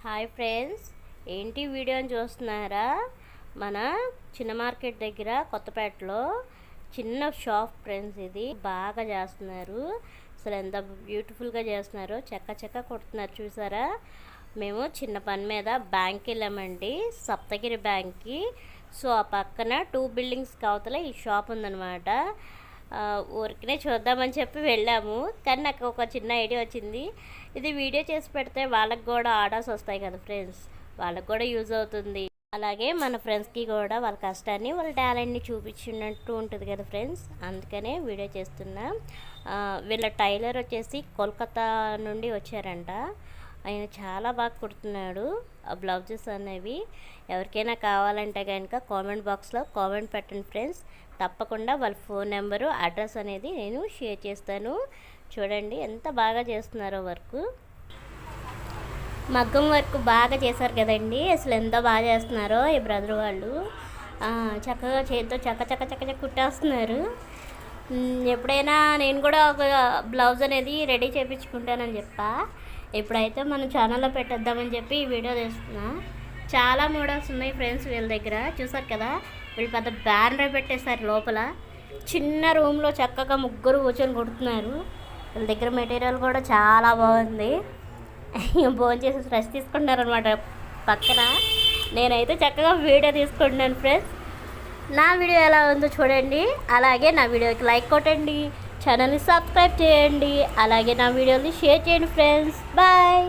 Hi friends, ఏంటి వీడియోని చూస్తున్నారా? మన చిన్న మార్కెట్ దగ్గర కొత్తపేటలో చిన్న షాప్ ఫ్రెండ్స్. ఇది బాగా చేస్తున్నారు. అసలు ఎంత బ్యూటిఫుల్గా చేస్తున్నారో, చెక్క కొడుతున్నారు చూసారా. మేము చిన్న పని మీద బ్యాంక్కి వెళ్ళామండి, సప్తగిరి బ్యాంక్కి. సో ఆ పక్కన 2 బిల్డింగ్స్ అవతల ఈ షాప్ ఉందన్నమాట. ఊరికనే చూద్దామని చెప్పి వెళ్ళాము, కానీ నాకు ఒక చిన్న ఐడియా వచ్చింది. ఇది వీడియో చేసి పెడితే వాళ్ళకి కూడా ఆర్డర్స్ వస్తాయి కదా ఫ్రెండ్స్, వాళ్ళకి కూడా యూజ్ అవుతుంది. అలాగే మన ఫ్రెండ్స్కి కూడా వాళ్ళ కష్టాన్ని, వాళ్ళ టాలెంట్ని చూపించినట్టు ఉంటుంది కదా ఫ్రెండ్స్. అందుకనే వీడియో చేస్తున్నా. వీళ్ళ టైలర్ వచ్చేసి కోల్కతా నుండి వచ్చారంట. ఆయన చాలా బాగా కుడుతున్నాడు ఆ బ్లౌజెస్ అనేవి. ఎవరికైనా కావాలంటే కనుక కామెంట్ బాక్స్లో కామెంట్ పెట్టండి ఫ్రెండ్స్. తప్పకుండా వాళ్ళ ఫోన్ నెంబరు, అడ్రస్ అనేది నేను షేర్ చేస్తాను. చూడండి ఎంత బాగా చేస్తున్నారో వర్క్. మగ్గం వర్క్ బాగా చేశారు కదండి. అసలు ఎంత బాగా చేస్తున్నారో ఈ బ్రదర్ వాళ్ళు. చక్కగా చేతితో చక్క కుట్టేస్తున్నారు. ఎప్పుడైనా నేను కూడా ఒక బ్లౌజ్ అనేది రెడీ చేయించుకుంటానని చెప్పా. ఇప్పుడైతే మనం ఛానల్లో పెట్టేద్దామని చెప్పి ఈ వీడియో తీస్తున్నా. చాలా మోడల్స్ ఉన్నాయి ఫ్రెండ్స్ వీళ్ళ దగ్గర. చూసారు కదా, వీళ్ళు పెద్ద బ్యానర్ పెట్టేశారు లోపల. చిన్న రూమ్లో చక్కగా ముగ్గురు కూర్చొని కుడుతున్నారు. వీళ్ళ దగ్గర మెటీరియల్ కూడా చాలా బాగుంది. భోజనం చేసి స్ట్రెస్ తీసుకుంటున్నారనమాట పక్కన. నేనైతే చక్కగా వీడియో తీసుకుంటున్నాను ఫ్రెండ్స్. నా వీడియో ఎలా ఉందో చూడండి. అలాగే నా వీడియోకి లైక్ కొట్టండి, ఛానల్ని సబ్స్క్రైబ్ చేయండి. అలాగే నా వీడియోని షేర్ చేయండి ఫ్రెండ్స్. బాయ్.